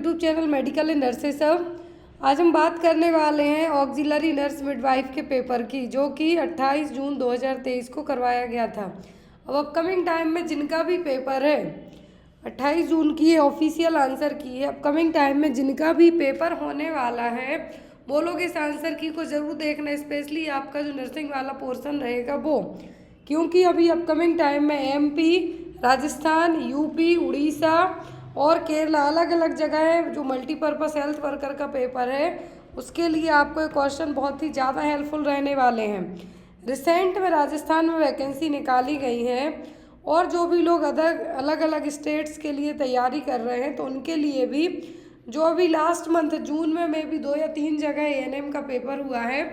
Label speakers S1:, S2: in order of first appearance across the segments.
S1: YouTube channel medical and nurses सब। आज हम बात करने वाले हैं ऑक्सिलरी नर्स मिडवाइफ के पेपर की, जो कि 28 जून 2023 को करवाया गया था। अब अपकमिंग टाइम में जिनका भी पेपर है, 28 जून की ऑफिशियल आंसर की है, अपकमिंग टाइम में जिनका भी पेपर होने वाला है वो लोग इस आंसर की को ज़रूर देखना, स्पेशली आपका जो नर्सिंग वाला पोर्शन रहेगा वो, क्योंकि अभी अपकमिंग टाइम में एमपी, राजस्थान, यूपी, उड़ीसा और केरला अलग अलग जगह है जो मल्टीपर्पज़ हेल्थ वर्कर का पेपर है, उसके लिए आपको ये क्वेश्चन बहुत ही ज़्यादा हेल्पफुल रहने वाले हैं। रिसेंट में राजस्थान में वैकेंसी निकाली गई है और जो भी लोग अलग अलग स्टेट्स के लिए तैयारी कर रहे हैं तो उनके लिए भी, जो अभी लास्ट मंथ जून में भी 2 या 3 जगह एएनएम का पेपर हुआ है,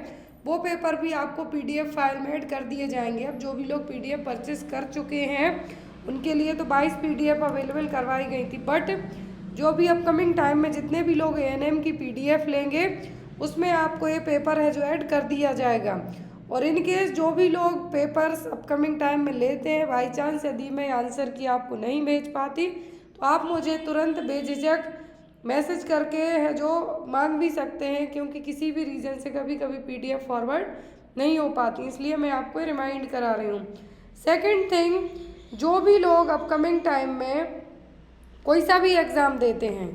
S1: वो पेपर भी आपको पीडीएफ फाइल में ऐड कर दिए जाएंगे। अब जो भी लोग पीडीएफ परचेस कर चुके हैं उनके लिए तो 22 पीडीएफ अवेलेबल करवाई गई थी, बट जो भी अपकमिंग टाइम में जितने भी लोग एएनएम की पीडीएफ लेंगे उसमें आपको ये पेपर है जो ऐड कर दिया जाएगा। और इन केस जो भी लोग पेपर्स अपकमिंग टाइम में लेते हैं, बाई चांस यदि मैं आंसर की आपको नहीं भेज पाती तो आप मुझे तुरंत बेझिझक मैसेज करके है जो मांग भी सकते हैं, क्योंकि किसी भी रीज़न से कभी कभी पीडीएफ फॉरवर्ड नहीं हो पाती, इसलिए मैं आपको रिमाइंड करा रही हूँ। सेकंड थिंग, जो भी लोग अपकमिंग टाइम में कोई सा भी एग्ज़ाम देते हैं,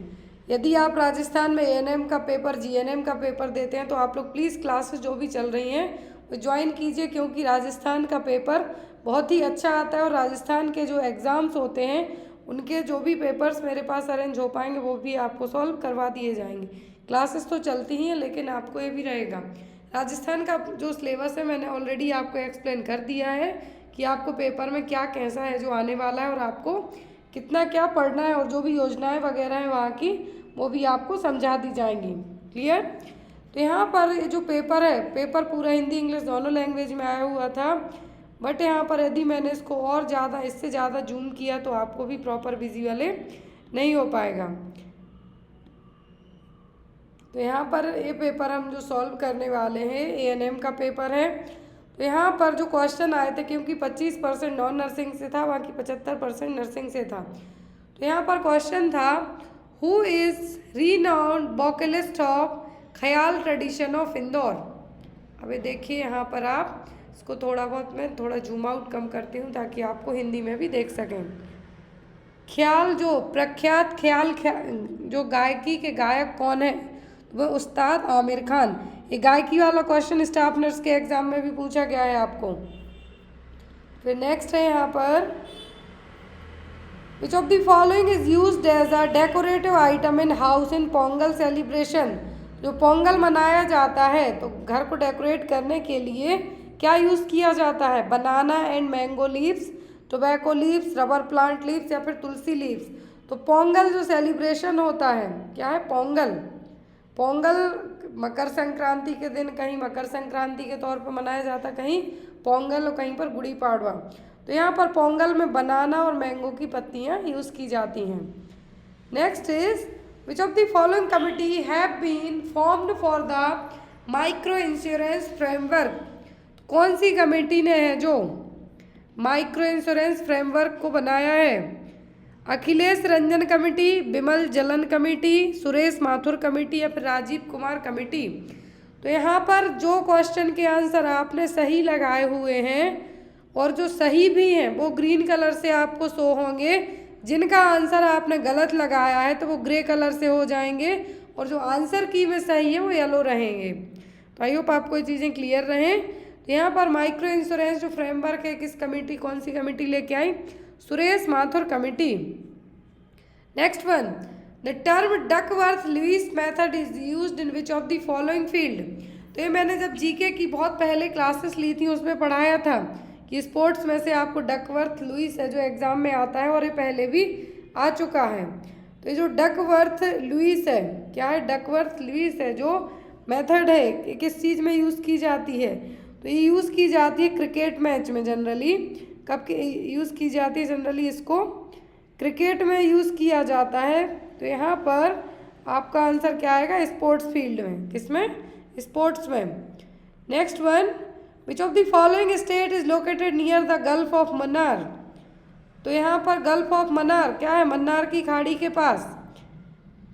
S1: यदि आप राजस्थान में एएनएम का पेपर, जीएनएम का पेपर देते हैं तो आप लोग प्लीज़ क्लासेस जो भी चल रही हैं वो ज्वाइन कीजिए, क्योंकि राजस्थान का पेपर बहुत ही अच्छा आता है और राजस्थान के जो एग्ज़ाम्स होते हैं उनके जो भी पेपर्स मेरे पास अरेंज हो पाएंगे वो भी आपको सॉल्व करवा दिए जाएंगे। क्लासेस तो चलती ही हैं, लेकिन आपको ये भी रहेगा, राजस्थान का जो सिलेबस है मैंने ऑलरेडी आपको एक्सप्लेन कर दिया है कि आपको पेपर में क्या कैसा है जो आने वाला है और आपको कितना क्या पढ़ना है, और जो भी योजनाएं वगैरह हैं वहाँ की वो भी आपको समझा दी जाएंगी। क्लियर? तो यहाँ पर ये जो पेपर है, पेपर पूरा हिंदी इंग्लिश दोनों लैंग्वेज में आया हुआ था, बट यहाँ पर यदि मैंने इसको और ज़्यादा इससे ज़्यादा जूम किया तो आपको भी प्रॉपर विजुअल नहीं हो पाएगा। तो यहाँ पर ये पेपर हम जो सॉल्व करने वाले हैं एएनएम का पेपर है। तो यहाँ पर जो क्वेश्चन आए थे, क्योंकि 25% नॉन नर्सिंग से था, बाकी 75% नर्सिंग से था, तो यहाँ पर क्वेश्चन था, who is renowned vocalist of ख्याल ट्रेडिशन ऑफ इंदौर। अबे देखिए यहाँ पर आप इसको थोड़ा बहुत मैं थोड़ा जूम आउट कम करती हूँ ताकि आपको हिंदी में भी देख सकें। ख्याल, जो प्रख्यात ख्याल जो गायकी के गायक कौन है, वो उस्ताद आमिर खान। ये गायकी वाला क्वेश्चन स्टाफ नर्स के एग्जाम में भी पूछा गया है आपको। फिर नेक्स्ट है यहाँ पर, which of the following is used as a decorative item in house in Pongal celebration. जो पोंगल मनाया जाता है तो घर को डेकोरेट करने के लिए क्या यूज़ किया जाता है? Banana and mango leaves, tobacco leaves, rubber plant leaves या फिर तुलसी लीव्स। तो पोंगल जो सेलिब्रेशन होता है, क्या है? पोंगल। पोंगल मकर संक्रांति के दिन कहीं मकर संक्रांति के तौर पर मनाया जाता, कहीं पोंगल और कहीं पर गुड़ी पाड़वा। तो यहाँ पर पोंगल में बनाना और मैंगो की पत्तियाँ यूज़ की जाती हैं। Next is, which of the following committee have been formed for the micro insurance framework. कौन सी कमेटी ने है जो माइक्रो इंश्योरेंस फ्रेमवर्क को बनाया है? अखिलेश रंजन कमेटी, बिमल जलन कमेटी, सुरेश माथुर कमेटी या फिर राजीव कुमार कमेटी। तो यहाँ पर जो क्वेश्चन के आंसर आपने सही लगाए हुए हैं और जो सही भी हैं वो ग्रीन कलर से आपको शो होंगे, जिनका आंसर आपने गलत लगाया है तो वो ग्रे कलर से हो जाएंगे, और जो आंसर की में सही है वो येलो रहेंगे। तो आई होप आपको ये चीज़ें क्लियर रहें। तो यहाँ पर माइक्रो इंश्योरेंस जो फ्रेमवर्क है किस कमेटी, कौन सी कमेटी लेके आई? Suresh Mathur committee. Next one, the term Duckworth Lewis method is used in which of the following field. तो ये मैंने जब जीके की बहुत पहले क्लासेस ली थी उसमें पढ़ाया था कि स्पोर्ट्स में से आपको डकवर्थ लुईस है जो एग्जाम में आता है और ये पहले भी आ चुका है। तो ये जो डकवर्थ लुईस है, क्या है? डकवर्थ लुईस है जो मेथड है, कि किस चीज़ में यूज़ की जाती है? तो ये यूज़ की जाती है क्रिकेट मैच में जनरली। कब यूज़ की जाती है? जनरली इसको क्रिकेट में यूज़ किया जाता है। तो यहाँ पर आपका आंसर क्या आएगा? स्पोर्ट्स फील्ड में। किसमें? स्पोर्ट्स में। Next one, which of the following state is located near the gulf of Mannar. तो यहाँ पर गल्फ ऑफ मन्नार क्या है? मन्नार की खाड़ी के पास।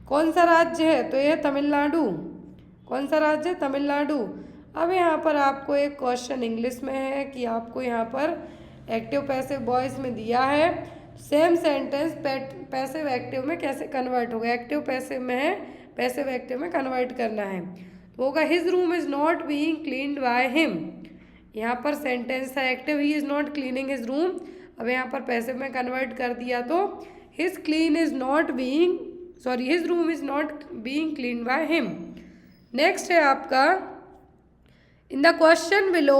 S1: कौन सा राज्य है? तो ये तमिलनाडु। कौन सा राज्य है? तमिलनाडु। अब यहाँ पर आपको एक क्वेश्चन इंग्लिश में है कि आपको यहाँ पर एक्टिव पैसिव वॉइस में दिया है, सेम सेंटेंस पैसिव एक्टिव में कैसे कन्वर्ट होगा। एक्टिव पैसिव में है, पैसिव एक्टिव में कन्वर्ट करना है। तो होगा his room is not being cleaned by him. यहाँ पर सेंटेंस था active, he is not cleaning his room. अब यहाँ पर पैसिव में कन्वर्ट कर दिया तो his room is not being cleaned by him. Next है आपका, in the question below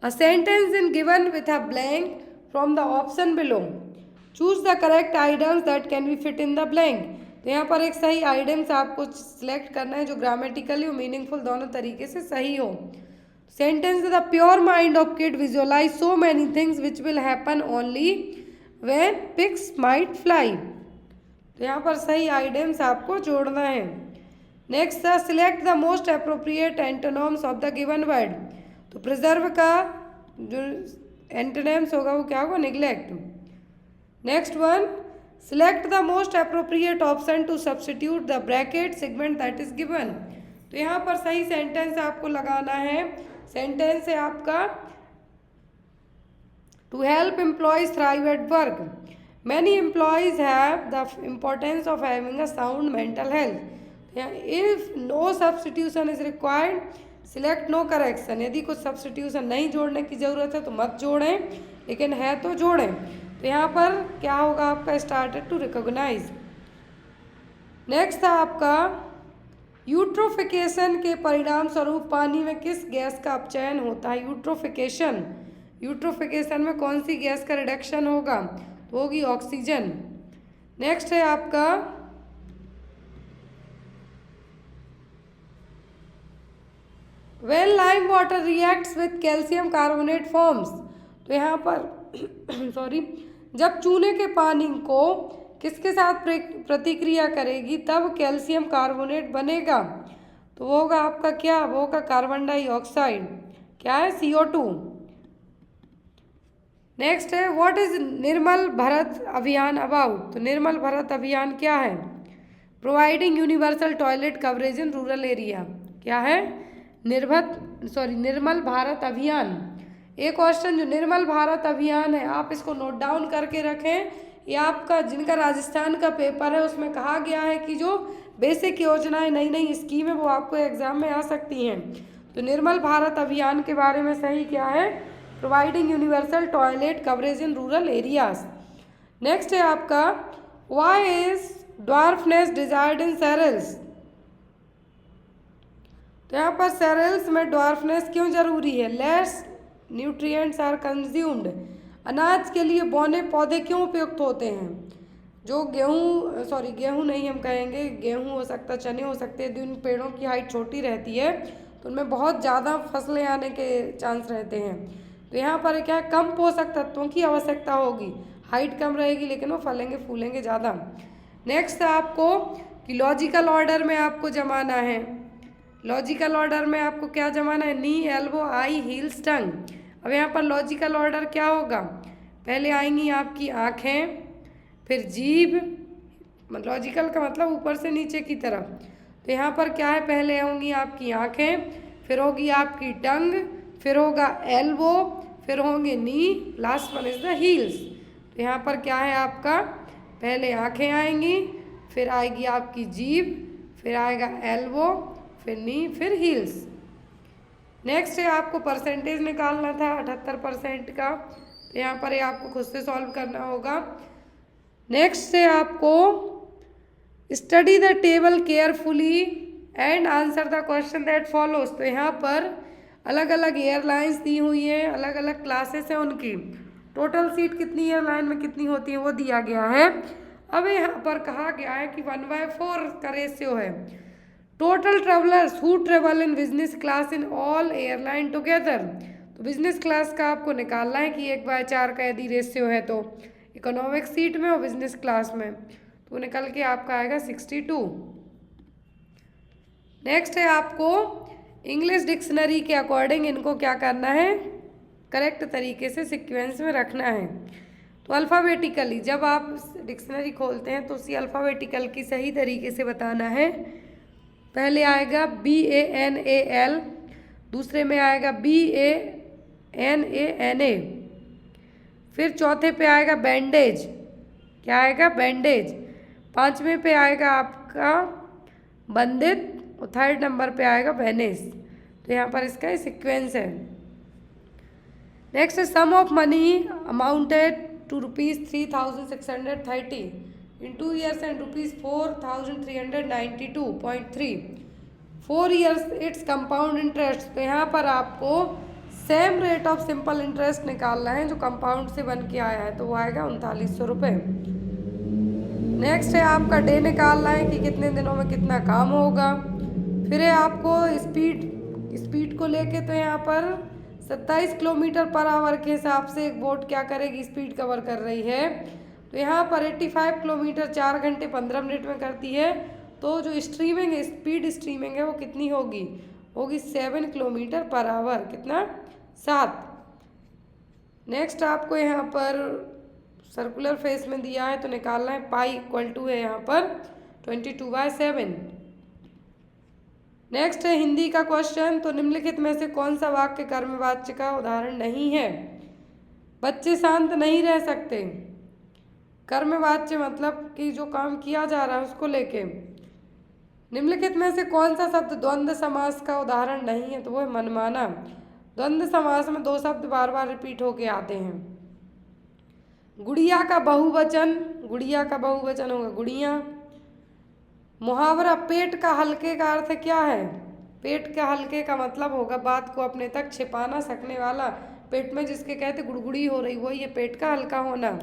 S1: a sentence in given with a blank from the option below, choose the correct items that can be fit in the blank. तो यहाँ पर एक सही items आपको select करना है जो ग्रामेटिकली और मीनिंगफुल दोनों तरीके से सही हो। Sentence, the pure mind of kid visualize so many things which will happen only when pigs might fly. तो यहाँ पर सही आइटम्स आपको जोड़ना है। Next, select the most appropriate antonyms of the given word. तो प्रिजर्व का जो एंटोनिम्स होगा वो क्या होगा? Neglect. Next one, select the most appropriate option to substitute the bracket segment that is given. तो यहाँ पर सही सेंटेंस आपको लगाना है। सेंटेंस है आपका, to help employees thrive at work, many employees have the importance of having a sound mental health. If no substitution is required select no correction. यदि कुछ सब्स्टिट्यूशन नहीं जोड़ने की ज़रूरत है तो मत जोड़ें, लेकिन है तो जोड़ें। तो यहाँ पर क्या होगा आपका? Started to recognise. नेक्स्ट था आपका, यूट्रोफिकेशन के परिणाम स्वरूप पानी में किस गैस का अपचयन होता है? यूट्रोफिकेशन में कौन सी गैस का रिडक्शन होगा? तो होगी ऑक्सीजन। नेक्स्ट है आपका, when lime water reacts with calcium carbonate forms। तो यहाँ पर जब चूने के पानी को किसके साथ प्रतिक्रिया करेगी तब कैल्शियम कार्बोनेट बनेगा। तो वो होगा आपका क्या? वो होगा कार्बन डाइऑक्साइड। क्या है? CO2। नेक्स्ट है, व्हाट इज निर्मल भारत अभियान अबाउट। तो निर्मल भारत अभियान क्या है? Providing universal toilet coverage in rural area. क्या है? निर्मल भारत अभियान। एक क्वेश्चन जो निर्मल भारत अभियान है आप इसको नोट डाउन करके रखें। ये आपका जिनका राजस्थान का पेपर है उसमें कहा गया है कि जो बेसिक योजनाएं नई नई स्कीम है वो आपको एग्जाम में आ सकती हैं। तो निर्मल भारत अभियान के बारे में सही क्या है? Providing universal toilet coverage in rural areas. Next है आपका, why is dwarfness desired in cereals. तो यहाँ पर सेरेल्स में ड्वार्फनेस क्यों जरूरी है? Less nutrients are consumed. अनाज के लिए बौने पौधे क्यों उपयुक्त होते हैं? जो गेहूँ नहीं हम कहेंगे, गेहूँ हो सकता, चने हो सकते हैं, जिन पेड़ों की हाइट छोटी रहती है तो उनमें बहुत ज़्यादा फसलें आने के चांस रहते हैं। तो यहाँ पर क्या है? कम पोषक तत्वों की आवश्यकता होगी, हाइट कम रहेगी लेकिन वो फलेंगे फूलेंगे ज़्यादा। नेक्स्ट आपको कि लॉजिकल ऑर्डर में आपको जमाना है। लॉजिकल ऑर्डर में आपको क्या जमाना है? नी, एल्बो, आई, हील्स, टंग। अब यहाँ पर लॉजिकल ऑर्डर क्या होगा? पहले आएंगी आपकी आँखें, फिर जीभ, लॉजिकल का मतलब ऊपर से नीचे की तरफ। तो यहाँ पर क्या है? पहले होंगी आपकी आँखें, फिर होगी आपकी टंग, फिर होगा एल्बो, फिर होंगे knee, last one is the heels. तो यहाँ पर क्या है आपका? पहले आँखें आएंगी, फिर आएगी आपकी जीभ, फिर आएगा एल्बो, फिर नी, फिर हील्स। नेक्स्ट है आपको परसेंटेज निकालना था 78% का। तो यहाँ पर आपको खुद से सॉल्व करना होगा। नेक्स्ट से आपको study the table carefully and answer the question that follows. तो यहाँ पर अलग अलग एयरलाइंस दी हुई हैं, अलग अलग क्लासेस हैं उनकी, टोटल सीट कितनी एयरलाइन में कितनी होती है वो दिया गया है। अब यहाँ पर कहा गया है कि 1/4 का रेशियो है। Total travellers who travel in business class in all airline together. तो बिजनेस क्लास का आपको निकालना है कि 1/4 का यदि रेशियो है तो इकोनॉमिक सीट में और बिजनेस क्लास में, तो निकल के आपका आएगा 62। नेक्स्ट है आपको इंग्लिश डिक्शनरी के अकॉर्डिंग इनको क्या करना है? करेक्ट तरीके से सीक्वेंस में रखना है। तो अल्फ़ाबेटिकली जब आप डिक्शनरी खोलते हैं तो उसी अल्फ़ाबेटिकल की सही तरीके से बताना है। पहले आएगा BANAL, दूसरे में आएगा BANANA, फिर चौथे पे आएगा बैंडेज। क्या आएगा? बैंडेज। पांचवें पे आएगा आपका बंदित और थर्ड नंबर पे आएगा वेनिस। तो यहाँ पर इसका सीक्वेंस है। Next sum of money amounted to ₹3,630 in 2 years and ₹4,392.3 4 years its compound interest। तो यहाँ पर आपको same rate of simple interest निकालना है जो कंपाउंड से बन के आया है, तो वो आएगा 3900 रुपये। नेक्स्ट है आपका डे निकालना है कि कितने दिनों में कितना काम होगा। फिर है आपको स्पीड को लेके, तो यहाँ पर 27 किलोमीटर पर आवर के हिसाब से एक बोट क्या करेगी, स्पीड कवर कर रही है। तो यहाँ पर 85 किलोमीटर 4 घंटे 15 मिनट में करती है। तो जो स्पीड स्ट्रीमिंग है वो कितनी होगी? 7 किलोमीटर पर आवर। कितना? 7। नेक्स्ट आपको यहाँ पर सर्कुलर फेस में दिया है तो निकालना है पाई इक्वल टू है यहाँ पर 22/7। नेक्स्ट है हिंदी का क्वेश्चन। तो निम्नलिखित में से कौन सा वाक्य कर्मवाच्य का उदाहरण नहीं है? बच्चे शांत नहीं रह सकते। कर्मवाच्य मतलब कि जो काम किया जा रहा है उसको लेके। निम्नलिखित में से कौन सा शब्द द्वंद्व समास का उदाहरण नहीं है? तो वो है मनमाना। द्वंद्व समास में 2 शब्द बार बार रिपीट होके आते हैं। गुड़िया का बहुवचन होगा गुड़िया। मुहावरा पेट का हल्के का अर्थ क्या है? पेट का हल्के का मतलब होगा बात को अपने तक छिपा ना सकने वाला। पेट में जिसके कहते गुड़गुड़ी हो रही, वही ये पेट का हल्का होना।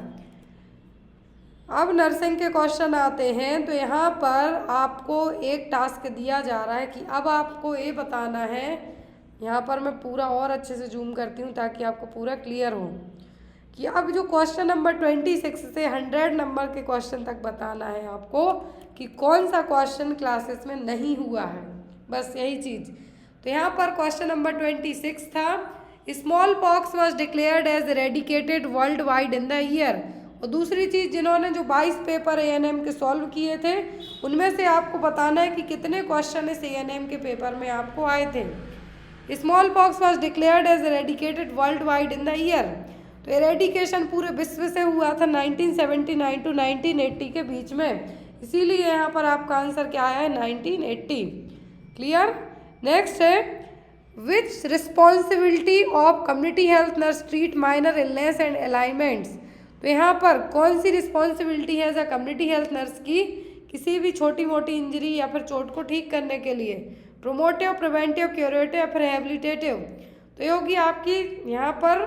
S1: अब नर्सिंग के क्वेश्चन आते हैं। तो यहाँ पर आपको एक टास्क दिया जा रहा है कि अब आपको ये बताना है। यहाँ पर मैं पूरा और अच्छे से जूम करती हूँ ताकि आपको पूरा क्लियर हो कि अब जो क्वेश्चन नंबर 26 से 100 नंबर के क्वेश्चन तक बताना है आपको कि कौन सा क्वेश्चन क्लासेस में नहीं हुआ है। बस यही चीज़। तो यहाँ पर क्वेश्चन नंबर 26 था, smallpox was declared as eradicated worldwide in the year. और दूसरी चीज़, जिन्होंने जो 22 पेपर ANM के सॉल्व किए थे उनमें से आपको बताना है कि कितने क्वेश्चन इस ANM के पेपर में आपको आए थे। Smallpox was declared as eradicated worldwide in the year. तो एरेडिकेशन पूरे विश्व से हुआ था 1979 टू 1980 के बीच में, इसीलिए यहाँ पर आपका आंसर क्या आया है 1980। क्लियर। नेक्स्ट है which responsibility of community health nurse treat minor illness and alignments. तो यहाँ पर कौन सी रिस्पॉन्सिबिलिटी है as a community health nurse की किसी भी छोटी मोटी इंजरी या फिर चोट को ठीक करने के लिए? प्रोमोटिव, प्रिवेंटिव, क्यूरेटिव या फिर रिहेबिलिटेटिव। तो ये होगी आपकी यहाँ पर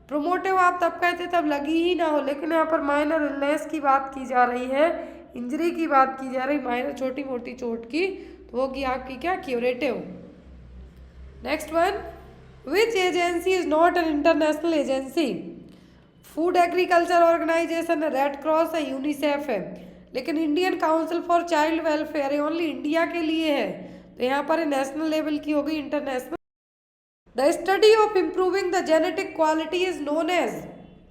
S1: प्रोमोटिव। आप तब कहते तब लगी ही ना हो, लेकिन यहाँ पर माइनर इलनेस की बात की जा रही है, इंजरी की बात की जा रही, माइनर छोटी मोटी चोट की, तो होगी आपकी क्या? Curative. Next one, which agency is not an international agency? Food agriculture organisation है, रेड क्रॉस है, यूनिसेफ है, लेकिन Indian Council for Child Welfare है, ओनली इंडिया के लिए है। तो यहाँ पर नेशनल लेवल की होगी, international. The study of improving the genetic quality is known as.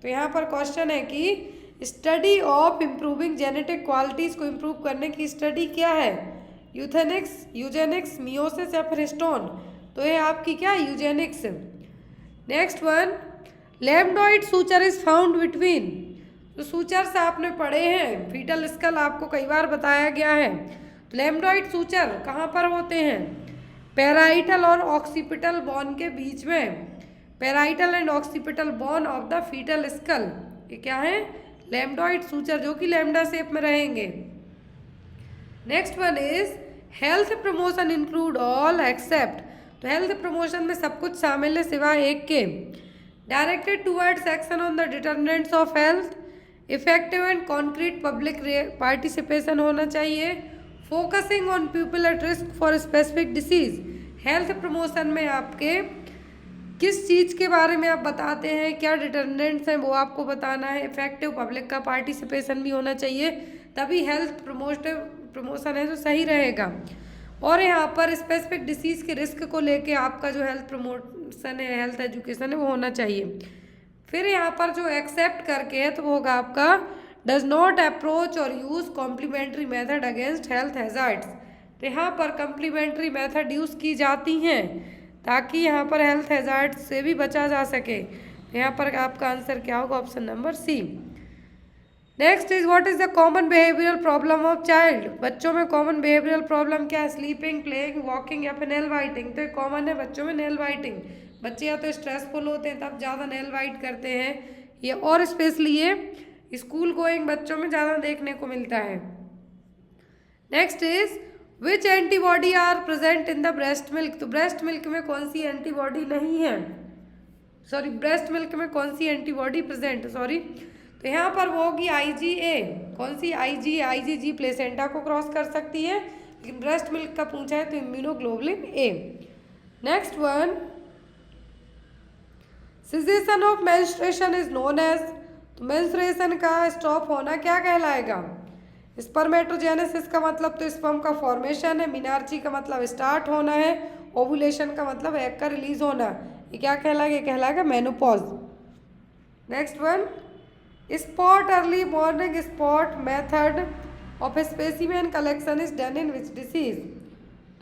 S1: तो यहाँ पर क्वेश्चन है कि study of improving genetic qualities को इम्प्रूव करने की स्टडी क्या है? यूजेनिक्स, मियोसिस या फिर हिस्टोन। तो ये आपकी क्या? Eugenics. Next one, lambdoid suture is found between. तो सूचर्स आपने पढ़े हैं, फीटल स्कल आपको कई बार बताया गया है। तो लैम्डॉइड सूचर कहाँ पर होते हैं? पैराइटल और ऑक्सीपिटल बोन के बीच में। Parietal and occipital bone of the fetal skull, ये क्या है? लैम्डॉइड सूचर, जो कि लैम्डा शेप में रहेंगे। Next one is health promotion include all except. तो हेल्थ प्रमोशन में सब कुछ शामिल है सिवाय एक के। Directed towards action on the determinants of health, effective and concrete public participation होना चाहिए, focusing on people at risk for specific disease. Health promotion में आपके किस चीज़ के बारे में आप बताते हैं, क्या डिटर्मिनेंट्स हैं वो आपको बताना है, इफेक्टिव पब्लिक का पार्टिसिपेशन भी होना चाहिए, तभी हेल्थ प्रमोशन है जो सही रहेगा। और यहाँ पर स्पेसिफिक डिसीज़ के रिस्क को लेके आपका जो हेल्थ प्रमोशन है, हेल्थ एजुकेशन है, वो होना चाहिए। फिर यहाँ पर जो एक्सेप्ट करके है तो वो होगा आपका डज नॉट अप्रोच और use complementary method against health hazards. तो यहाँ पर कम्प्लीमेंट्री मेथड यूज़ की जाती हैं ताकि यहाँ पर हेल्थ हैजार्ड से भी बचा जा सके। तो यहाँ पर आपका आंसर क्या होगा? Option number C. Next is what is the common behavioural problem of child. बच्चों में कॉमन बिहेवियरल प्रॉब्लम क्या है? स्लीपिंग, प्लेइंग, वॉकिंग या फिर नेल बाइटिंग। तो कॉमन है बच्चों में नेल बाइटिंग। बच्चे या तो स्ट्रेसफुल होते हैं तब ज़्यादा नेल बाइट करते हैं, ये और स्पेशली ये स्कूल गोइंग बच्चों में ज़्यादा देखने को मिलता है। Next is which antibody are present in the breast milk. तो ब्रेस्ट मिल्क में कौन सी एंटीबॉडी नहीं है, सॉरी ब्रेस्ट मिल्क में कौन सी एंटीबॉडी प्रेजेंट, सॉरी। तो यहाँ पर वो होगी IgA। कौन सी? IgG प्लेसेंटा को क्रॉस कर सकती है, लेकिन ब्रेस्ट मिल्क का पूछा है तो immunoglobulin A। Next one, cessation of menstruation is known as. तो मेंस्ट्रुएशन का स्टॉप होना क्या कहलाएगा? स्पर्मेटोजेनेसिस का मतलब तो स्पर्म का फॉर्मेशन है, मिनार्ची का मतलब स्टार्ट होना है, ओवुलेशन का मतलब एग का रिलीज होना। ये क्या कहलाएगा? ये कहलाएगा menopause. Next one, spot early morning spot method of specimen collection is done in which disease.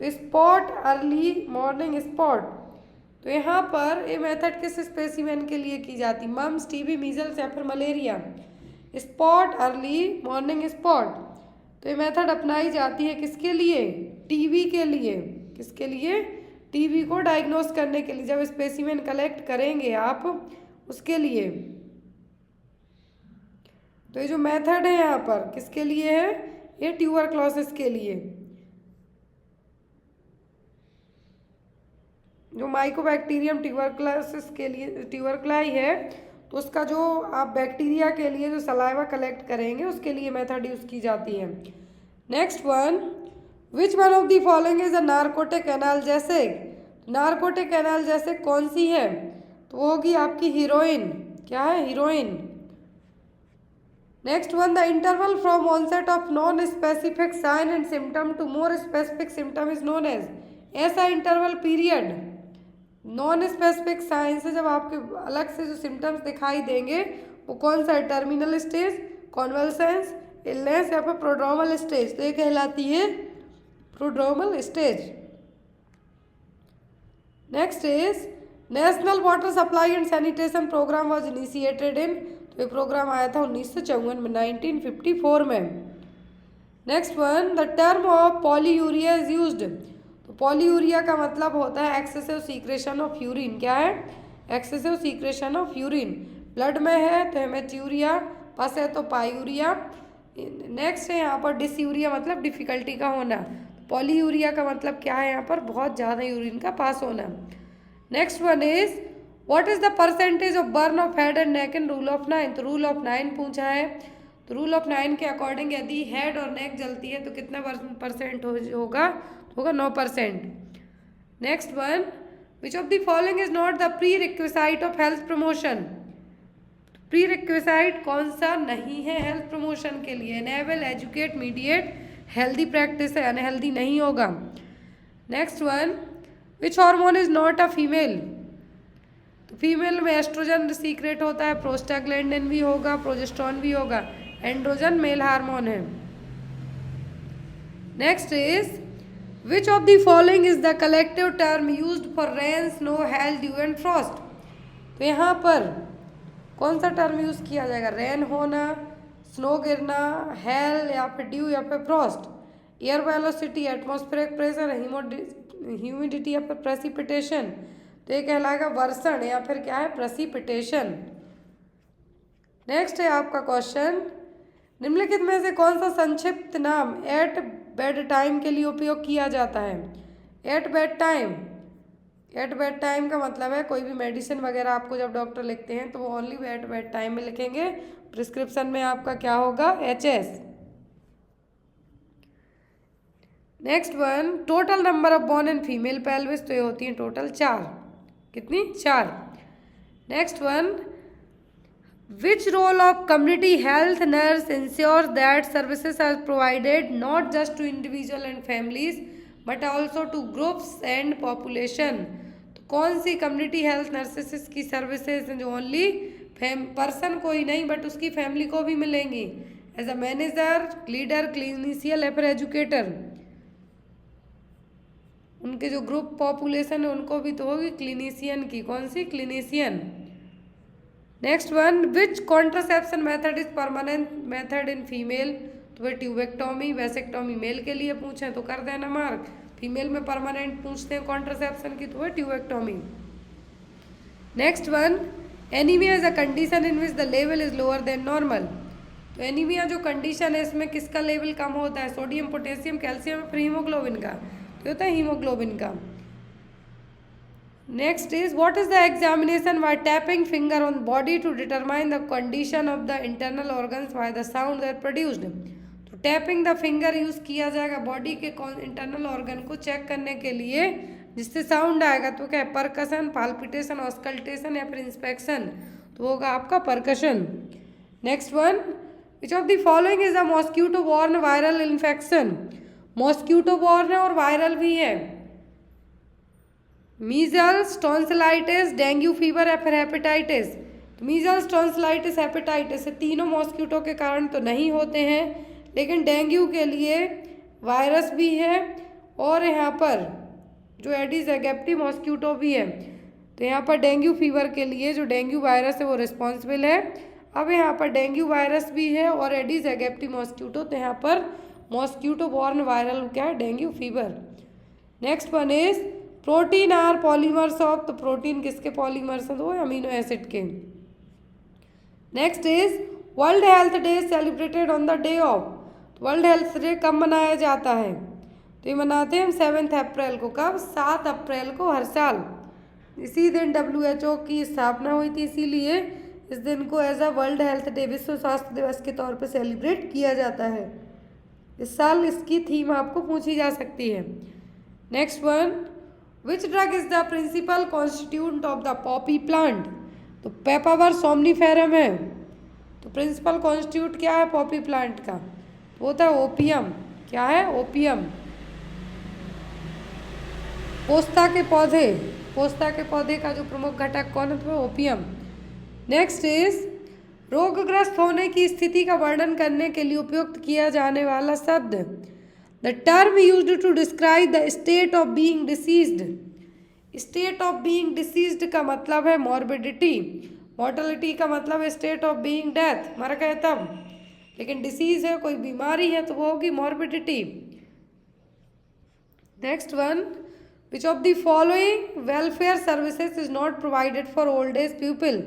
S1: तो स्पॉट अर्ली मॉर्निंग स्पॉट, तो यहाँ पर ये मेथड किस स्पेसिमेन के लिए की जाती? मम्स, टीबी, मीजल्स या फिर malaria. Spot early morning spot, तो ये मेथड अपनाई जाती है किसके लिए? टीबी के लिए। किसके लिए? टीबी को डायग्नोस करने के लिए, जब स्पेसिमेन कलेक्ट करेंगे आप उसके लिए। तो ये जो मेथड है यहाँ पर किसके लिए है? ये ट्यूबरक्लोसिस के लिए। जो माइकोबैक्टीरियम ट्यूबरक्लोसिस के लिए ट्यूबरक्लाई है, तो उसका जो आप बैक्टीरिया के लिए जो सलाइवा कलेक्ट करेंगे उसके लिए मेथड यूज़ की जाती है। Next one, which one of the following is a narcotic analgesic. Narcotic analgesic कौन सी है? तो वो होगी आपकी हीरोइन। क्या है? Heroin. Next one, the interval from onset of non specific sign and symptom to more specific symptom is known as. ऐसा interval period non specific sign से जब आपके अलग से जो सिम्टम्स दिखाई देंगे वो कौन सा है? टर्मिनल स्टेज, कॉन्वल्सेंस, इलनेस या फिर प्रोड्रोमल स्टेज। तो ये कहलाती है prodromal stage. Next is national water supply and sanitation programme was initiated in. तो ये प्रोग्राम आया था 1954 में, 1954 में। Next one, the term of polyuria is used. तो पॉलीयूरिया का मतलब होता है एक्सेसिव सीक्रेशन ऑफ यूरिन। क्या है? Excessive secretion of urine. Blood में है तो हेमेच्यूरिया, पस है तो पायूरिया। नेक्स्ट है यहाँ पर डिसयूरिया, मतलब डिफिकल्टी का होना। पॉलीयूरिया का मतलब क्या है? यहाँ पर बहुत ज़्यादा यूरिन का पास होना। Next one is what is the percentage of burn of head and neck in rule of 9। तो रूल ऑफ 9 पूछा है, तो रूल ऑफ 9 के अकॉर्डिंग यदि हेड और नेक जलती है तो कितना परसेंट होगा? 9%। Next one, which of the following is not the pre requisite of health promotion. Pre requisite कौन सा नहीं है हेल्थ प्रमोशन के लिए? Enable, educate, mediate, healthy practice है, अनहेल्दी नहीं होगा। Next one, which hormone is not a female. तो फीमेल में एस्ट्रोजन सीक्रेट होता है, प्रोस्टाग्लैंडिन भी होगा, प्रोजेस्टेरोन भी होगा। एंड्रोजन मेल हार्मोन है। Next is which of the following is the collective term used for rain, snow, hello, due and Frost. तो यहाँ पर कौन सा टर्म यूज किया जाएगा? रेन होना, स्नो गिरना, हेल या फिर ड्यू या फिर Frost. Air velocity, atmospheric pressure, humidity या फिर प्रेसिपिटेशन। तो ये कहलाएगा वर्षण या फिर क्या है? प्रेसिपिटेशन। नेक्स्ट है आपका क्वेश्चन, निम्नलिखित में से कौन सा संक्षिप्त नाम एट बेड टाइम के लिए उपयोग किया जाता है? At bedtime. At bedtime का मतलब है कोई भी मेडिसिन वगैरह आपको जब डॉक्टर लिखते हैं तो वो ओनली एट बेड टाइम में लिखेंगे। प्रिस्क्रिप्शन में आपका क्या होगा? HS। Next one, total number of bone in female pelvis. तो ये होती है टोटल 4। कितनी? 4। Next one, which role of community health nurse ensure that services are provided not just to individual and families but also to groups and population. तो कौन सी community health nurses की services हैं जो ओनली पर्सन को ही नहीं but उसकी family को भी मिलेंगी एज अ मैनेजर, लीडर, क्लिनिशियल या फिर एजुकेटर। उनके जो ग्रुप पॉपुलेशन है उनको भी तो होगी क्लिनिशियन की। कौन सी? Clinician. Next one, which contraception method is permanent method in female? तो वह ट्यूबेक्टोमी, वेसेक्टोमी मेल के लिए पूछें तो कर देना मार्क। फीमेल में परमानेंट पूछते हैं कॉन्ट्रासेप्शन की तो वह tubectomy. Next one, anaemia is a condition in which the level is lower than normal. तो एनीमिया जो कंडीशन है इसमें किसका लेवल कम होता है? सोडियम, पोटेशियम, कैल्शियम, फिर हीमोग्लोबिन का। तो होता है हीमोग्लोबिन का। Next is what is the examination by tapping finger on body to determine the condition of the internal organs by the sound that produced. तो टैपिंग द फिंगर यूज किया जाएगा body के internal organ को check करने के लिए जिससे sound आएगा। तो क्या है? परकशन, पाल्पिटेशन, ऑस्कल्टेशन या फिर इंस्पेक्शन। तो होगा आपका percussion. Next one, which of the following is a mosquito born viral infection? Mosquito born है और वायरल भी है। मीजल्स, टॉन्सिलाइटिस, डेंगू फीवर या फिर हेपेटाइटिस। तो मीजल्स, टॉन्सिलाइटिस, हेपेटाइटिस तीनों मॉस्क्यूटो के कारण तो नहीं होते हैं, लेकिन डेंगू के लिए वायरस भी है और यहाँ पर जो एडिस एगिप्टी मॉस्क्यूटो भी है। तो यहाँ पर डेंगू फीवर के लिए जो डेंगू वायरस है वो रिस्पॉन्सिबल है। अब यहाँ पर डेंगू वायरस भी है और एडिस एगिप्टी मॉस्क्यूटो, तो यहाँ पर मॉस्क्यूटो बॉर्न वायरल क्या है? Dengue fever. Next one is protein are polymers of. तो प्रोटीन किसके पॉलीमर्स हैं? तो अमीनो एसिड के। Next is world health day celebrated on the day of. World health day कब मनाया जाता है? तो ये मनाते हैं हम 7 अप्रैल को। कब? 7 अप्रैल को हर साल। इसी दिन WHO की स्थापना हुई थी, इसीलिए इस दिन को as a world health day, विश्व स्वास्थ्य दिवस के तौर पर सेलिब्रेट किया जाता है। इस साल इसकी थीम आपको पूछी जा सकती है। Next one, which drug is the principal constituent of the poppy plant? तो पेपावर सोमनीफेरम है। तो प्रिंसिपल कॉन्स्टिट्यूट क्या है पॉपी प्लांट का? वो था ओपियम। क्या है? ओपियम। पोस्ता के पौधे, पोस्ता के पौधे का जो प्रमुख घटक कौन है? तो ओपियम। नेक्स्ट इज रोगग्रस्त होने की स्थिति का वर्णन करने के लिए उपयुक्त किया जाने वाला शब्द। The term used to describe the state of being diseased. State of being diseased का मतलब है मॉर्बिडिटी। मॉर्टलिटी का मतलब है स्टेट ऑफ बीइंग डेथ, मर गए तब। लेकिन डिसीज है, कोई बीमारी है, तो वो होगी morbidity. Next one, which of the following welfare services is not provided for old age people?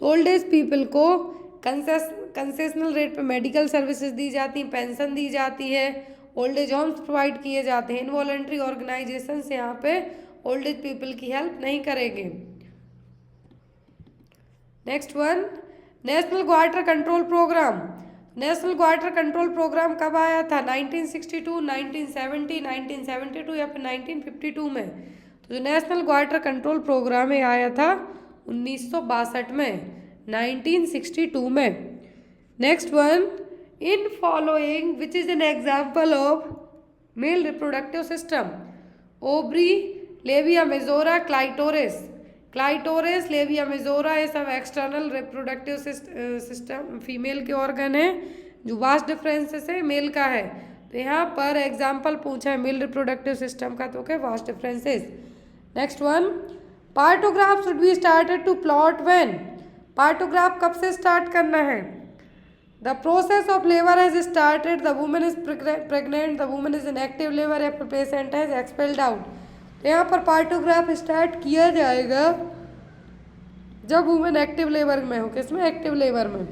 S1: तो ओल्ड एज पीपल को कंसेशनल रेट पे मेडिकल सर्विसेज दी जाती हैं, पेंशन दी जाती है, ओल्ड एज होम्स प्रोवाइड किए जाते हैं। इनवॉलंटरी ऑर्गेनाइजेशन से यहाँ पे ओल्ड एज पीपल की हेल्प नहीं करेंगे। Next one, national goitre control programme. National goitre control programme कब आया था? 1962, 1970, 1972 या फिर 1952 में। तो जो नेशनल क्वार्टर कंट्रोल प्रोग्राम है आया था 1962 में, 1962 में। Next one, in following which is an example of male reproductive system? Ovary, labia majora, clitoris. Clitoris, labia majora ये सब एक्सटर्नल रिप्रोडक्टिव सिस्टम फीमेल के ऑर्गन है। जो वास्ट डिफरेंसेस है मेल का है। तो यहाँ पर एग्जाम्पल पूछा है मेल रिप्रोडक्टिव सिस्टम का, तो क्या? Vast differences. Next one, partograph should be started to plot when? Partograph कब से स्टार्ट करना है? The process of labour has started, the women is pregnant, the women is in active labour या फिर patient has expelled out. तो यहाँ पर partograph start किया जाएगा जब वुमेन एक्टिव लेबर में हो। किसमें? एक्टिव लेबर में।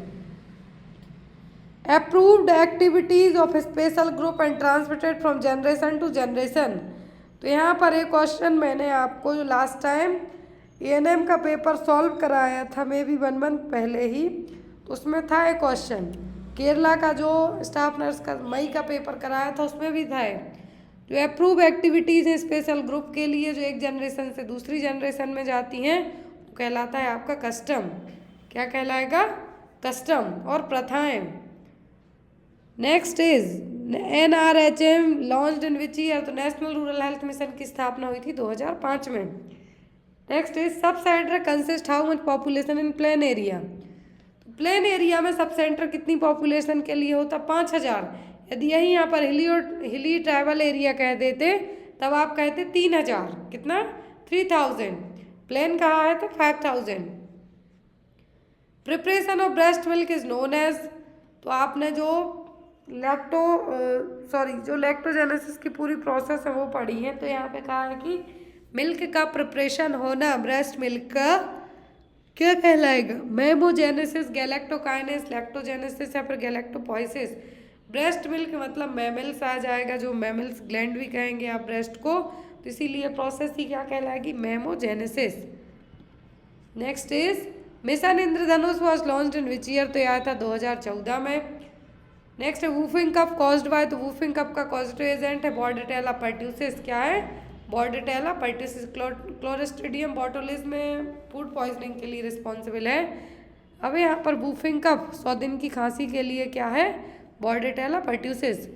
S1: Approved activities of special group and transmitted from generation to generation. तो यहाँ पर एक क्वेश्चन मैंने आपको जो लास्ट टाइम ANM का पेपर सॉल्व कराया था, मे बी 1 मंथ पहले ही, तो उसमें था एक क्वेश्चन। केरला का जो स्टाफ नर्स का मई का पेपर कराया था उसमें भी था। जो अप्रूव एक्टिविटीज़ हैं स्पेशल ग्रुप के लिए जो एक जनरेशन से दूसरी जनरेशन में जाती हैं वो कहलाता है आपका कस्टम। क्या कहलाएगा? कस्टम और प्रथाएं। Next is NRHM launched in which year? तो नेशनल रूरल हेल्थ मिशन की स्थापना हुई थी 2005 में। Next is sub centre consist how much population in plain area? Plain area में सब सेंटर कितनी पॉपुलेशन के लिए होता? 5000। यदि यही यहाँ पर हिली ट्राइबल एरिया कह देते तब आप कहते 3000। कितना? 3000। प्लेन कहा है तो 5000। Preparation of breast milk is known as, तो आपने जो जो लैक्टोजेनेसिस की पूरी प्रोसेस है वो पढ़ी है। तो यहाँ पे कहा है कि मिल्क का प्रिपरेशन होना ब्रेस्ट मिल्क का क्या कहलाएगा? मेमोजेनेसिस, गैलेक्टोकाइनेस, लैक्टोजेनेसिस या फिर गैलेक्टोपोइसिस। ब्रेस्ट मिल्क मतलब मैमल्स आ जाएगा, जो मैमल्स ग्लैंड भी कहेंगे आप ब्रेस्ट को, तो इसीलिए प्रोसेस ही क्या कहलाएगी? Mammogenesis. Next is mission Indradhanush was launched in which year, तो यह आया था 2014 में। नेक्स्ट है वूफिंग कफ कॉज्ड बाय, तो वूफिंग कफ का पॉजिटिव एजेंट है बॉर्डेटेला पर्ट्यूसिस। क्या है? Bordetella pertussis. क्लोस्ट्रीडियम बोटुलिस में फूड पॉइजनिंग के लिए रिस्पॉन्सिबल है। अब यहाँ पर वूफिंग कफ 100 दिन की खांसी के लिए क्या है? Bordetella pertussis.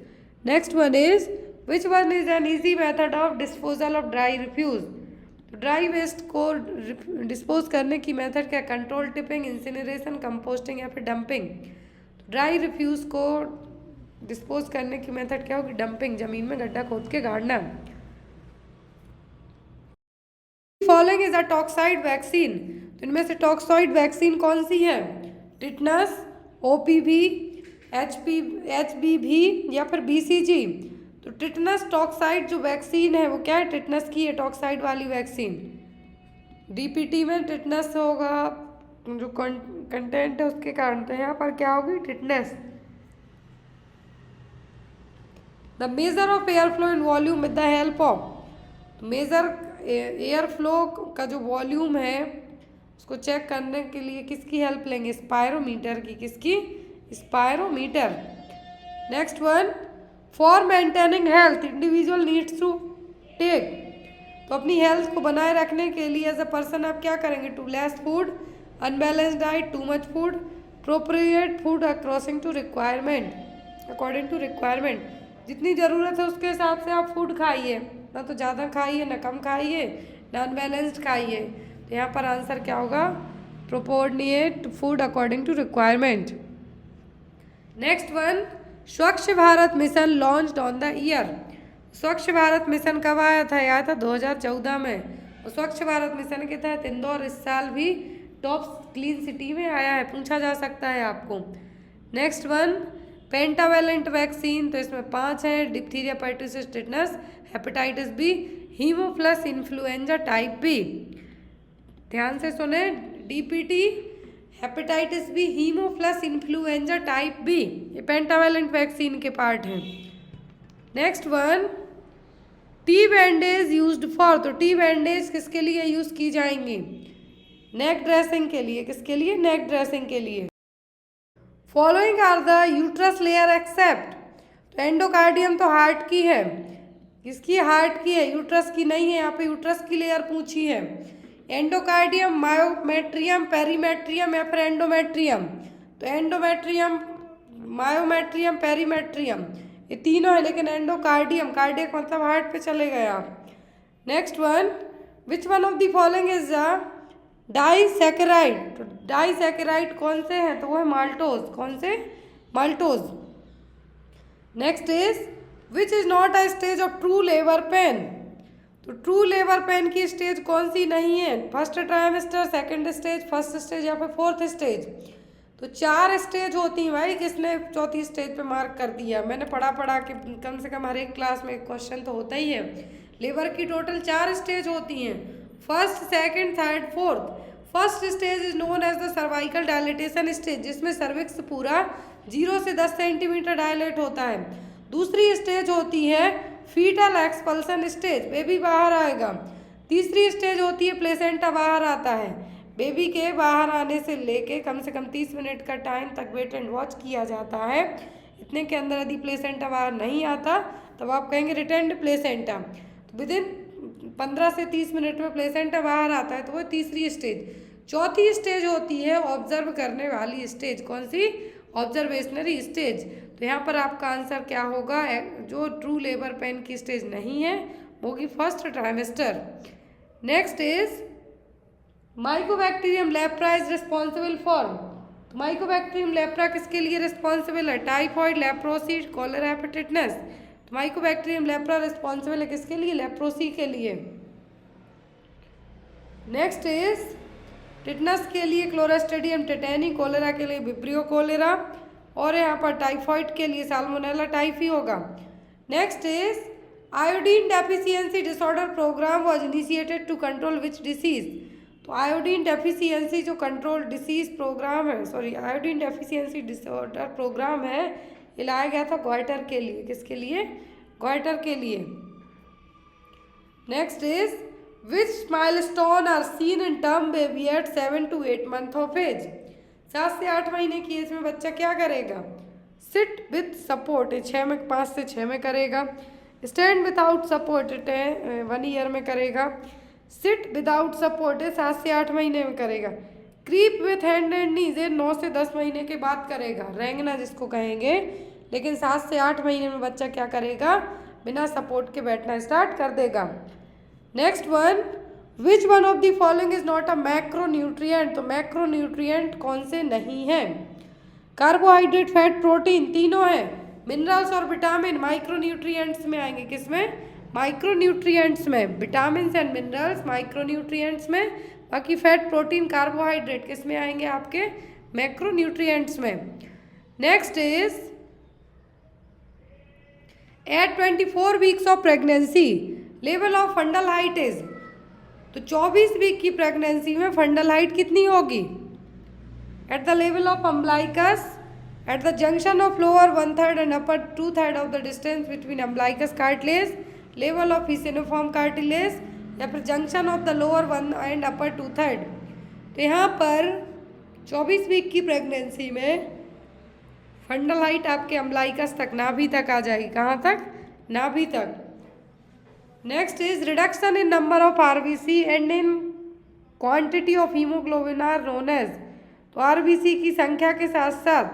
S1: Next one is which one is an easy method of disposal of dry refuse, तो ड्राई वेस्ट को डिस्पोज करने की मेथड क्या? कंट्रोल टिपिंग, इंसिनरेशन, कंपोस्टिंग या फिर डंपिंग। ड्राई रिफ्यूज को डिस्पोज करने की मेथड क्या होगी? डंपिंग, जमीन में गड्ढा खोद के गाड़ना। Following is a toxoid vaccine, तो इनमें से टॉक्साइड वैक्सीन कौन सी है? टिटनस, ओपीवी, एचबीवी या फिर बीसीजी। तो टिटनस टॉक्साइड जो वैक्सीन है वो क्या है? टिटनस की है टॉक्साइड वाली वैक्सीन। डीपीटी में टिटनस होगा, जो कंटेंट है उसके कारण, तो यहाँ पर क्या होगी? Tetanus. The measure of air flow in volume with the help of, तो मेजर एयर फ्लो का जो वॉल्यूम है उसको चेक करने के लिए किसकी हेल्प लेंगे? स्पायरोमीटर की। किसकी? Spirometer. Next one, for maintaining health individual needs to take, तो अपनी हेल्थ को बनाए रखने के लिए एज अ पर्सन आप क्या करेंगे? Too less food, unbalance diet, too much food, appropriate food according to requirement, according to requirement. जितनी ज़रूरत है उसके हिसाब से आप फूड खाइए, ना तो ज़्यादा खाइए ना कम खाइए ना अनबैलेंस्ड खाइए। तो यहाँ पर आंसर क्या होगा? Appropriate food according to requirement. Next one, Swachh Bharat mission launched on the year, Swachh Bharat mission कब आया था? आया था 2014 में। और स्वच्छ भारत मिशन के तहत इंदौर इस साल भी टॉप क्लीन सिटी में आया है, पूछा जा सकता है आपको। नेक्स्ट वन, पेंटावेलेंट वैक्सीन, तो इसमें 5 हैं, diphtheria, pertussis, tetanus, hepatitis B, haemophilus influenza type B. ध्यान से सुने, DPT, hepatitis B, haemophilus influenza type B, ये पेंटावेलेंट वैक्सीन के पार्ट हैं। Next one, T bandage used for, तो टी बैंडेज किसके लिए यूज की जाएंगी? नेक ड्रेसिंग के लिए। किसके लिए? नेक ड्रेसिंग के लिए। Following are the uterus layer except, तो एंडोकार्डियम तो हार्ट की है, किसकी? हार्ट की है, यूट्रस की नहीं है। यहाँ पे यूट्रस की लेयर पूछी है। एंडोकार्डियम, मायोमेट्रियम, पेरीमेट्रियम या फिर एंडोमेट्रियम, तो एंडोमेट्रियम, मायोमेट्रियम, पेरीमेट्रियम, ये तीनों है, लेकिन एंडोकार्डियम, कार्डियक मतलब हार्ट पे चले गए आप। Next one, which one of the following is a disaccharide, तो डाइसैकेराइड कौन से हैं? तो वो है माल्टोज। कौन से? Maltose. Next is which is not a stage of true labour pain, तो ट्रू लेबर पेन की स्टेज कौन सी नहीं है? First trimester, second stage, first stage या फिर फोर्थ स्टेज। तो 4 स्टेज होती हैं भाई, किसने चौथी स्टेज पे मार्क कर दिया? मैंने पढ़ा के कम से कम हर एक क्लास में एक क्वेश्चन तो होता ही है। लेबर की टोटल 4 स्टेज होती हैं, first, second, third, fourth. First stage is known as the cervical dilatation stage, जिसमें सर्विक्स पूरा 0 से 10 सेंटीमीटर डायलेट होता है। दूसरी स्टेज होती है फीटल एक्सपल्सन स्टेज, बेबी बाहर आएगा। तीसरी स्टेज होती है प्लेसेंटा बाहर आता है। बेबी के बाहर आने से लेके कम से कम 30 मिनट का टाइम तक वेट एंड वॉच किया जाता है। इतने के अंदर यदि प्लेसेंटा बाहर नहीं आता तब आप कहेंगे रिटेंड प्लेसेंटा। तो विदिन 15 से 30 मिनट में प्लेसेंटा बाहर आता है, तो वो तीसरी स्टेज। चौथी स्टेज होती है ऑब्जर्व करने वाली स्टेज, कौन सी? ऑब्जर्वेशनरी स्टेज। तो यहाँ पर आपका आंसर क्या होगा? जो ट्रू लेबर पेन की स्टेज नहीं है वो होगी first trimester. Next is Mycobacterium lepra is responsible for, तो तो माइकोबैक्टीरियम लेप्रा किसके लिए रिस्पॉन्सिबल है? Typhoid, leprosy, cholera, hepatitis. तो माइकोबैक्टीरियम लेप्रा रिस्पॉन्सिबल है किसके लिए? लेप्रोसी के लिए। नेक्स्ट इज टिटनस के लिए क्लोरास्ट्रिडियम टेटेनी, कॉलरा के लिए विब्रियो कॉलरा, और यहाँ पर टाइफॉइड के लिए साल्मोनेला टाइफी होगा। Next is iodine deficiency disorder programme was initiated to control which disease. तो आयोडीन डेफिशिएंसी जो कंट्रोल डिसीज प्रोग्राम है, sorry iodine deficiency disorder programme है, ये लाया गया था ग्वाइटर के लिए। किसके लिए? ग्वाइटर के लिए। Next is which milestone are seen in term baby at 7 to 8 month of age. 7 से 8 महीने की एज में बच्चा क्या करेगा? सिट विथ सपोर्ट 5 से 6 में करेगा। स्टैंड विदाउट सपोर्ट 1 ईयर में करेगा। सिट विदाउट सपोर्ट 7 से 8 महीने में करेगा। क्रीप विथ हैंड एंड नीज 9 से 10 महीने के बाद करेगा, रेंगना जिसको कहेंगे। लेकिन 7 से 8 महीने में बच्चा क्या करेगा? बिना सपोर्ट के बैठना स्टार्ट कर देगा। Next one, which one of the following is not a macronutrient. तो मैक्रोन्यूट्रिएंट कौन से नहीं है? कार्बोहाइड्रेट, फैट, प्रोटीन तीनों है। मिनरल्स और विटामिन माइक्रोन्यूट्रिएंट्स में आएंगे। किसमें? माइक्रोन्यूट्रिएंट्स में। विटामिन एंड मिनरल्स माइक्रोन्यूट्रिएंट्स में, बाकी फैट, प्रोटीन, कार्बोहाइड्रेट किस में आएंगे? आपके मैक्रोन्यूट्रिएंट्स में। Next is at 24 weeks of pregnancy level of fundal height is. तो 24 वीक की प्रेगनेंसी में फंडल हाइट कितनी होगी? At the level of umbilicus, at the junction of lower 1/3 and upper 2/3 of the distance between umbilicus cartilage, level of ensiform cartilage, या फिर junction of the lower 1 and upper 2/3। तो यहाँ पर 24 week की pregnancy में fundal height आपके umbilicus तक, नाभि तक आ जाएगी। कहाँ तक? नाभि तक। Next is reduction in number of RBC and in quantity of haemoglobin are known as. तो आरबीसी की संख्या के साथ साथ,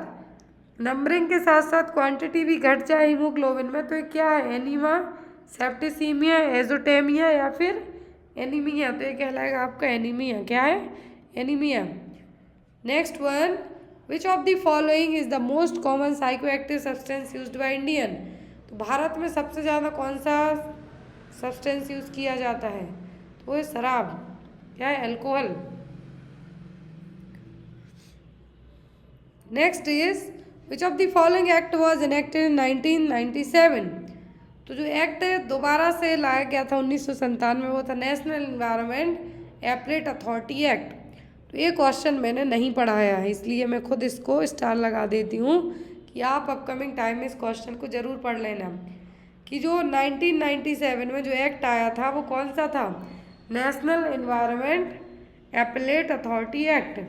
S1: नंबरिंग के साथ साथ क्वांटिटी भी घट जाए हीमोग्लोबिन में, तो ये क्या है? एनीमा, सेप्टिसीमिया, एजोटेमिया या फिर एनीमिया। तो ये कहलाएगा आपका एनीमिया। क्या है? Anaemia. Next one, which of the following is the most common psychoactive substance used by Indian. तो भारत में सबसे ज़्यादा कौन सा सब्सटेंस यूज किया जाता है? तो वो शराब। क्या है? Alcohol. Next is which of the following act was enacted इन 1997। तो जो एक्ट दोबारा से लाया गया था 1997 में, वो था national environment appellate authority act. तो ये क्वेश्चन मैंने नहीं पढ़ाया है, इसलिए मैं खुद इसको स्टार लगा देती हूँ कि आप अपकमिंग टाइम में इस क्वेश्चन को ज़रूर पढ़ लेना कि जो 1997 में जो एक्ट आया था वो कौन सा था? National environment appellate authority act.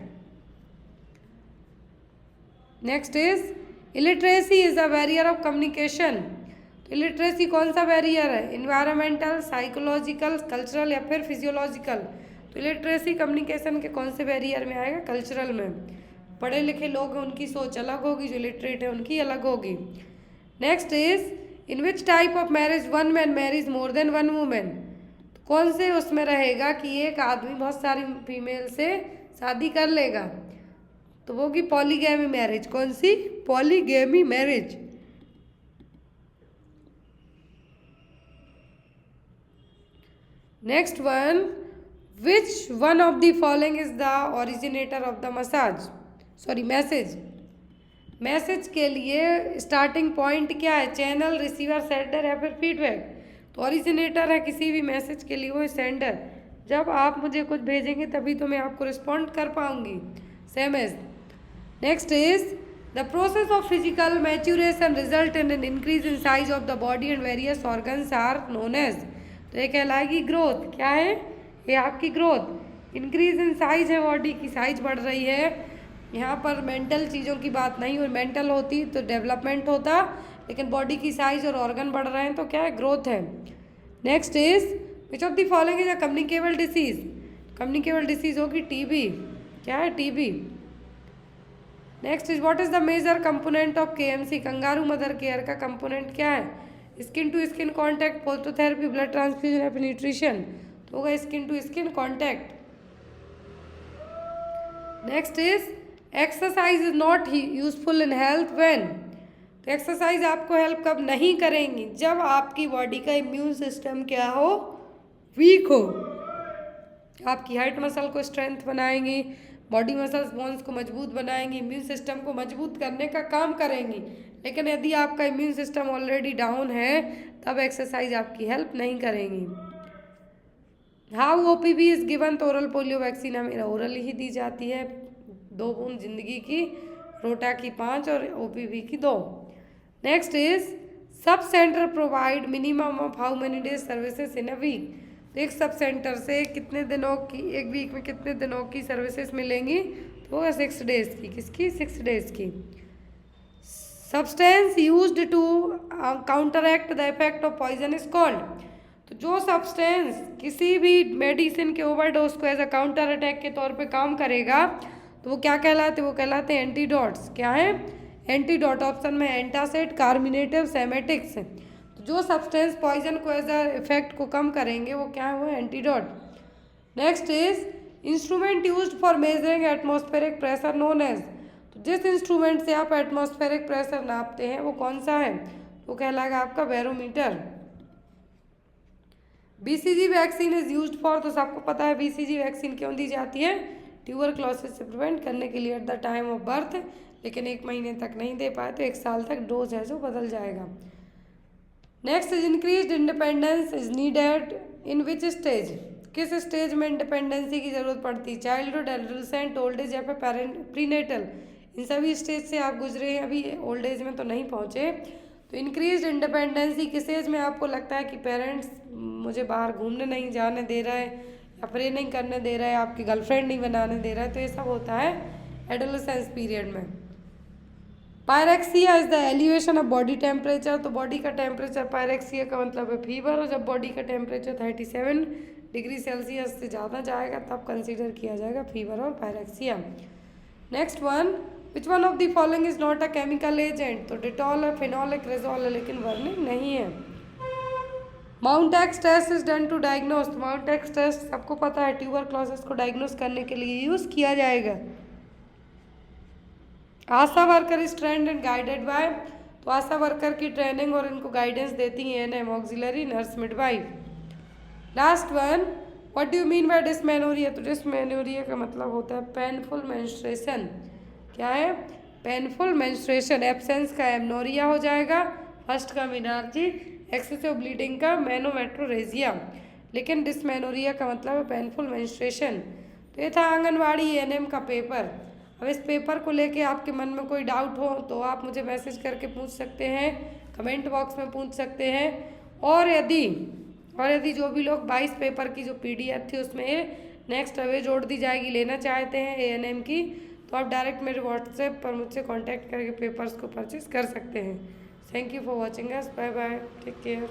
S1: Next is illiteracy is a barrier of communication. तो इलिटरेसी कौन सा बैरियर है? इन्वायरमेंटल, साइकोलॉजिकल, कल्चरल या फिर फिजियोलॉजिकल। तो इलिटरेसी कम्युनिकेशन के कौन से बैरियर में आएगा? कल्चरल में। पढ़े लिखे लोग हैं उनकी सोच अलग होगी, जो इलिटरेट है उनकी अलग होगी। Next is in which type of marriage one man marriage more than one women. तो कौन से उसमें रहेगा कि एक आदमी बहुत सारी फीमेल से शादी कर लेगा? तो वो की पॉलीगैमी मैरिज। कौन सी? Polygamy marriage. Next one, which one of the following is the originator of the message. Message के लिए स्टार्टिंग पॉइंट क्या है? चैनल, रिसीवर, सेंडर या फिर फीडबैक। तो ओरिजिनेटर है किसी भी मैसेज के लिए वो सेंडर। जब आप मुझे कुछ भेजेंगे तभी तो मैं आपको रिस्पॉन्ड कर पाऊंगी। Same age. Next is the process of physical maturation result in an increase in size of the body and various organs are known as. तो ये कहलाएगी ग्रोथ। क्या है? ये आपकी ग्रोथ। इंक्रीज इन साइज है, बॉडी की साइज बढ़ रही है। यहाँ पर मेंटल चीज़ों की बात नहीं हुई, मेंटल होती तो डेवलपमेंट होता, लेकिन बॉडी की साइज और ऑर्गन बढ़ रहे हैं तो क्या है? ग्रोथ है। Next is which of the following is a communicable disease. Communicable disease होगी टीबी। क्या है? TB. Next is what is the major component of KMC. Kangaroo mother care का कंपोनेंट क्या है? Skin to skin contact, phototherapy, blood transfusion या फिर nutrition. तो होगा skin to skin contact. Next is exercise is not useful in health when, तो exercise आपको help कब नहीं करेंगी, जब आपकी बॉडी का इम्यून सिस्टम क्या हो, वीक हो। आपकी हार्ट मसल को स्ट्रेंथ बनाएंगी, बॉडी मसल्स बोन्स को मजबूत बनाएंगी, इम्यून सिस्टम को मजबूत करने का काम करेंगी। लेकिन यदि आपका इम्यून सिस्टम ऑलरेडी डाउन है तब एक्सरसाइज आपकी हेल्प नहीं करेंगी। हाउ OPV इज गिवन, तो ओरल पोलियो वैक्सीन हमें ओरल ही दी जाती है, 2 बूंद जिंदगी की, रोटा की 5 और OPV की 2। Next is sub centre provide minimum of how many days services in a week, तो एक सब सेंटर से कितने दिनों की, एक वीक में कितने दिनों की सर्विसेज मिलेंगी, तो 6 डेज की। किसकी? 6 डेज की। Substance used to counteract the effect of poison is called, तो जो सब्सटेंस किसी भी मेडिसिन के ओवरडोज को एज अ काउंटर अटैक के तौर पे काम करेगा तो वो क्या कहलाते हैं? वो कहलाते हैं एंटीडोट्स। क्या है? एंटीडोट। ऑप्शन में एंटासिड, कार्मिनेटिव, एमेटिक्स। तो जो सब्सटेंस पॉइजन को एज अ इफेक्ट को कम करेंगे वो क्या है? वो antidote. Next is instrument used for measuring atmospheric pressure known as, तो जिस इंस्ट्रूमेंट से आप एटमॉस्फेरिक प्रेशर नापते हैं वो कौन सा है? वो कहलाएगा आपका barometer. BCG vaccine is used for, तो सबको पता है BCG वैक्सीन क्यों दी जाती है? ट्यूबरक्लोसिस से प्रिवेंट करने के लिए at the time of birth, लेकिन 1 महीने तक नहीं दे पाए तो 1 साल तक डोज है जो बदल जाएगा। Next is increased independence is needed in which stage, किस स्टेज में इंडिपेंडेंसी की जरूरत पड़ती है? चाइल्डहुड, एडोलसेंट, ओल्ड एज या फिर प्रीनेटल, इन सभी स्टेज से आप गुजरे हैं, अभी ओल्ड एज में तो नहीं पहुँचे। तो इंक्रीज्ड इंडिपेंडेंसी किस एज में आपको लगता है कि पेरेंट्स मुझे बाहर घूमने नहीं जाने दे रहा है या प्रे नहीं करने दे रहा है, आपकी गर्लफ्रेंड नहीं बनाने दे रहा है, तो ये सब होता है एडोलेसेंस पीरियड में। Pyrexia is the elevation of body temperature, तो बॉडी का टेम्परेचर, पायरेक्सिया का मतलब है फीवर, और जब बॉडी का टेम्परेचर 37 डिग्री सेल्सियस से ज़्यादा जाएगा तब कंसिडर किया जाएगा फीवर और pyrexia. Next one, which one of the following is not a chemical agent, तो डिटॉल है, फिनॉलिक, रेजॉल है, लेकिन वर्निंग नहीं है। Mantoux test is done to diagnose, Mantoux test सबको पता है ट्यूबरक्लोसिस को डायग्नोस करने के लिए यूज किया जाएगा। ASHA worker is trained and guided by, तो आशा वर्कर की ट्रेनिंग और इनको गाइडेंस देती है ANM, auxiliary nurse, midwife. Last one, what do you mean by dysmenorrhoea, तो डिस्मेनोरिया का मतलब होता है पेनफुल मेंस्ट्रुएशन। क्या है? Painful menstruation. एब्सेंस का एमनोरिया हो जाएगा, फर्स्ट का मिनार्जी, एक्सेसिव ब्लीडिंग का मेनोमेट्रोरेजिया, लेकिन डिस्मेनोरिया का मतलब है पेनफुल मेंस्ट्रुएशन। तो ये था आंगनवाड़ी एएनएम का पेपर। अब इस पेपर को लेके आपके मन में कोई डाउट हो तो आप मुझे मैसेज करके पूछ सकते हैं, कमेंट बॉक्स में पूछ सकते हैं। और यदि जो भी लोग 22 पेपर की जो PDF थी उसमें नेक्स्ट अवे जोड़ दी जाएगी, लेना चाहते हैं एएनएम की, तो आप डायरेक्ट मेरे व्हाट्सएप पर मुझसे कांटेक्ट करके पेपर्स को परचेज कर सकते हैं। Thank you for watching us, bye bye, take care.